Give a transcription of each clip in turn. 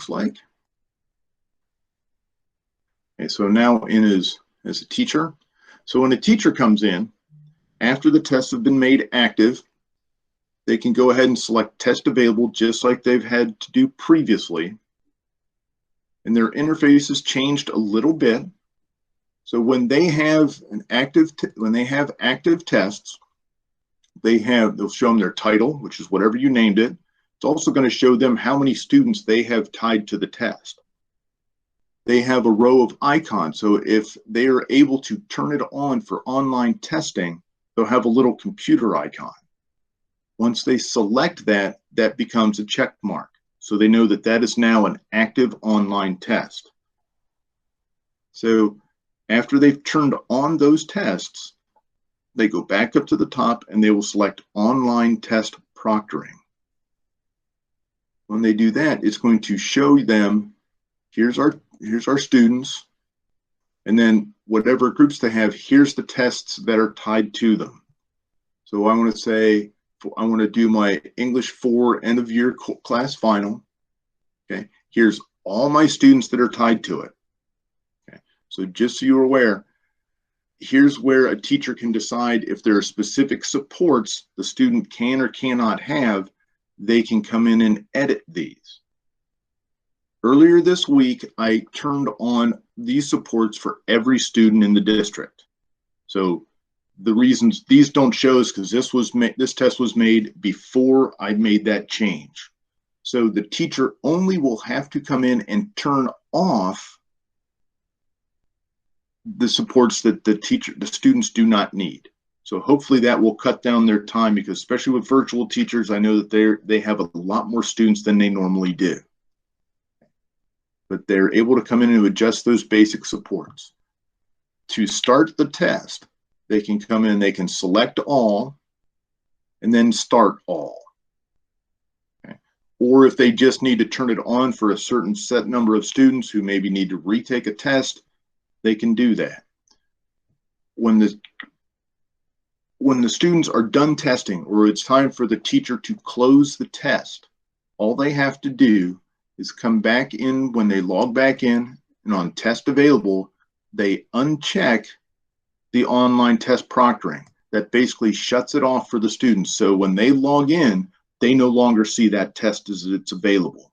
looks like. Okay, so now in as a teacher. So when a teacher comes in, after the tests have been made active, they can go ahead and select test available just like they've had to do previously. And their interface has changed a little bit. So when they have active tests, they'll show them their title, which is whatever you named it. It's also going to show them how many students they have tied to the test. They have a row of icons. So if they are able to turn it on for online testing, they'll have a little computer icon. Once they select that, that becomes a check mark. So they know that that is now an active online test. So after they've turned on those tests, they go back up to the top and they will select online test proctoring. When they do that, it's going to show them, here's our students, and then whatever groups they have, here's the tests that are tied to them. So I want to say, I want to do my English 4 end of year class final. Okay, here's all my students that are tied to it. Okay, so just so you're aware, here's where a teacher can decide if there are specific supports the student can or cannot have. They can come in and edit these. Earlier this week, I turned on these supports for every student in the district. So the reasons these don't show is because this test was made before I made that change. So the teacher only will have to come in and turn off the supports that the students do not need. So hopefully that will cut down their time, because especially with virtual teachers, I know that they have a lot more students than they normally do. But they're able to come in and adjust those basic supports. To start the test, they can come in, they can select all, and then start all. Okay. Or if they just need to turn it on for a certain set number of students who maybe need to retake a test, they can do that. When the students are done testing, or it's time for the teacher to close the test, all they have to do is come back in. When they log back in and on test available, they uncheck the online test proctoring. That basically shuts it off for the students. So when they log in, they no longer see that test as it's available.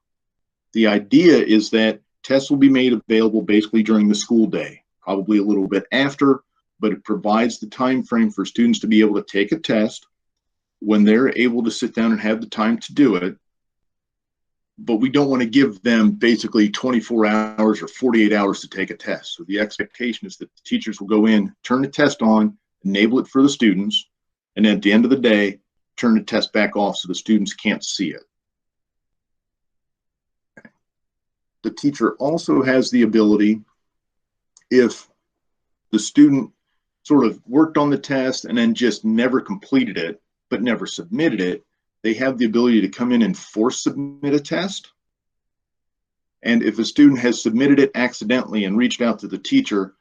The idea is that tests will be made available basically during the school day, probably a little bit after, but it provides the time frame for students to be able to take a test when they're able to sit down and have the time to do it. But we don't want to give them basically 24 hours or 48 hours to take a test. So the expectation is that the teachers will go in, turn the test on, enable it for the students, and then at the end of the day, turn the test back off so the students can't see it. Okay. The teacher also has the ability, if the student sort of worked on the test and then just never completed it, but never submitted it, they have the ability to come in and force submit a test. And if a student has submitted it accidentally and reached out to the teacher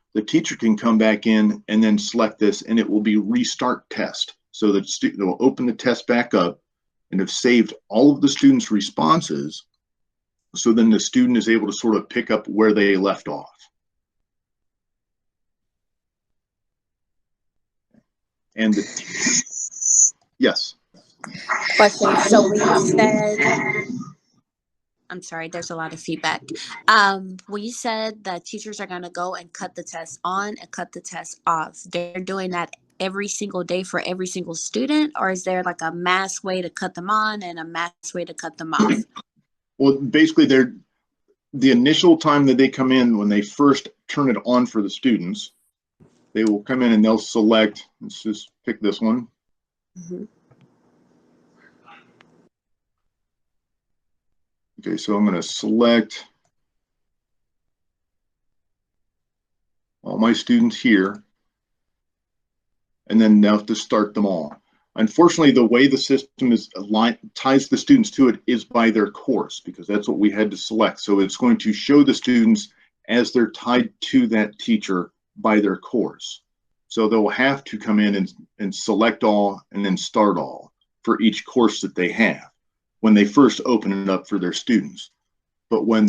can come back in and then select this, and it will be restart test. So that student will open the test back up and have saved all of the students' responses. So then the student is able to sort of pick up where they left off. And yes. Question. So when you said, I'm sorry, there's a lot of feedback. When you said that teachers are going to go and cut the test on and cut the test off, they're doing that every single day for every single student, or is there like a mass way to cut them on and a mass way to cut them off? Well, basically, the initial time that they come in, when they first turn it on for the students, they will come in and they'll select, let's just pick this one. Mm-hmm. Okay, so I'm going to select all my students here, and then now to start them all. Unfortunately, the way the system is aligned, ties the students to it, is by their course, because that's what we had to select. So it's going to show the students as they're tied to that teacher by their course. So they'll have to come in and select all and then start all for each course that they have when they first open it up for their students. But when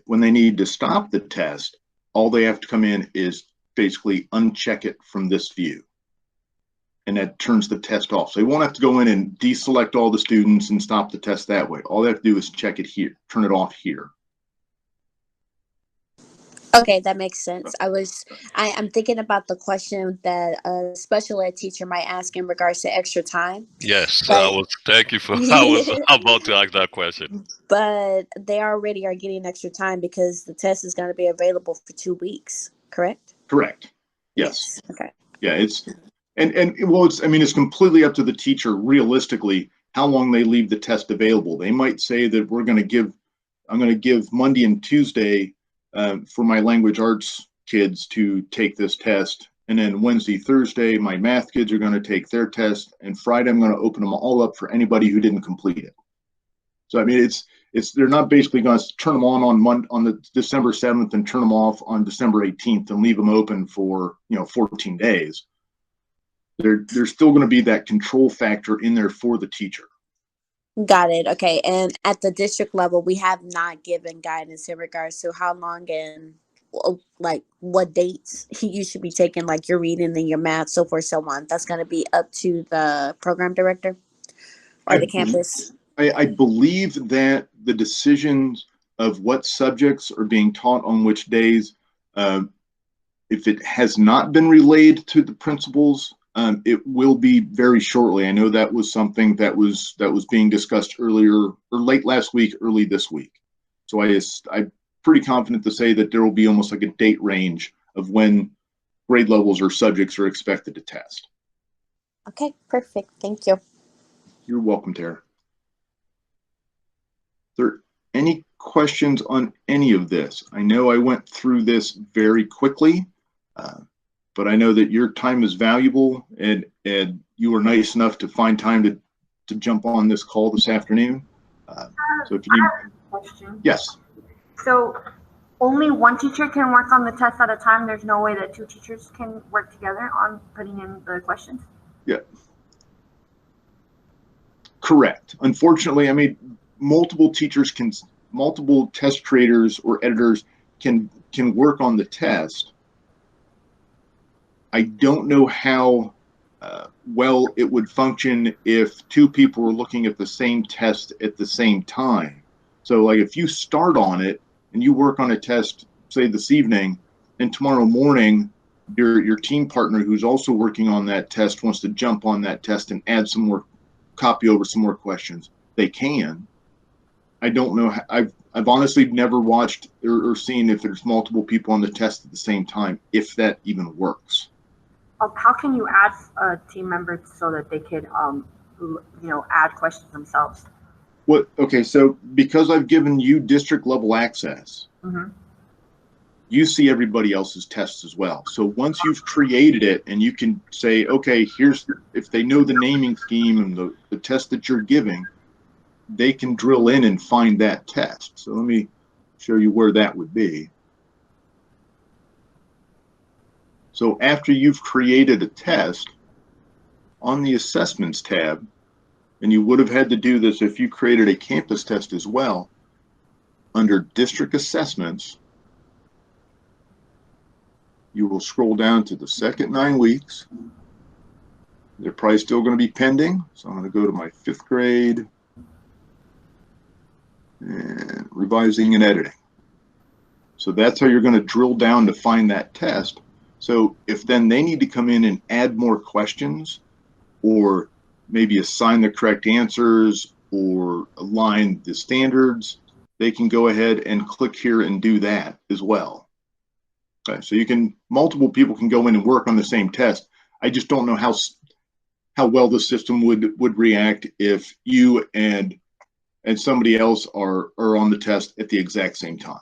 when they need to stop the test, all they have to come in is basically uncheck it from this view. And that turns the test off. So they won't have to go in and deselect all the students and stop the test that way. All they have to do is check it here, turn it off here. Okay, that makes sense. I'm thinking about the question that a special ed teacher might ask in regards to extra time. Yes, But thank you for, I was about to ask that question. but they already are getting extra time because the test is going to be available for 2 weeks, correct? Correct. Yes. Okay. Yeah, I mean, it's completely up to the teacher realistically how long they leave the test available. They might say that I'm going to give Monday and Tuesday for my language arts kids to take this test. And then Wednesday, Thursday, my math kids are going to take their test. And Friday, I'm going to open them all up for anybody who didn't complete it. So, I mean, they're not basically going to turn them on the December 7th and turn them off on December 18th and leave them open for, 14 days. There's still going to be that control factor in there for the teacher. Got it. Okay. And at the district level, we have not given guidance in regards to how long and like what dates you should be taking, like your reading and your math, so forth, so on. That's going to be up to the program director or the campus. I believe that the decisions of what subjects are being taught on which days, if it has not been relayed to the principals, it will be very shortly. I know that was something that was being discussed earlier or late last week, early this week. So I'm pretty confident to say that there will be almost like a date range of when grade levels or subjects are expected to test. Okay, perfect. Thank you. You're welcome, Tara. Are there any questions on any of this? I know I went through this very quickly, but I know that your time is valuable, and you were nice enough to find time to jump on this call this afternoon. So if you need, I have a question. Yes. So only one teacher can work on the test at a time. There's no way that two teachers can work together on putting in the questions. Yeah. Correct. Unfortunately, I mean, multiple test creators or editors can work on the test. I don't know how well it would function if two people were looking at the same test at the same time. So like if you start on it and you work on a test, say this evening, and tomorrow morning your team partner who's also working on that test wants to jump on that test and add some more, copy over some more questions, they can. I don't know. I've honestly never watched or seen if there's multiple people on the test at the same time, if that even works. How can you add a team member so that they could, add questions themselves? Okay, so because I've given you district level access, you see everybody else's tests as well. So once you've created it and you can say, okay, if they know the naming scheme and the test that you're giving, they can drill in and find that test. So let me show you where that would be. So after you've created a test, on the assessments tab, and you would have had to do this if you created a campus test as well, under district assessments, you will scroll down to the second 9 weeks. They're probably still going to be pending. So I'm going to go to my 5th grade and revising and editing. So that's how you're going to drill down to find that test. So if then they need to come in and add more questions or maybe assign the correct answers or align the standards, they can go ahead and click here and do that as well. Okay, so multiple people can go in and work on the same test. I just don't know how well the system would react if you and somebody else are on the test at the exact same time.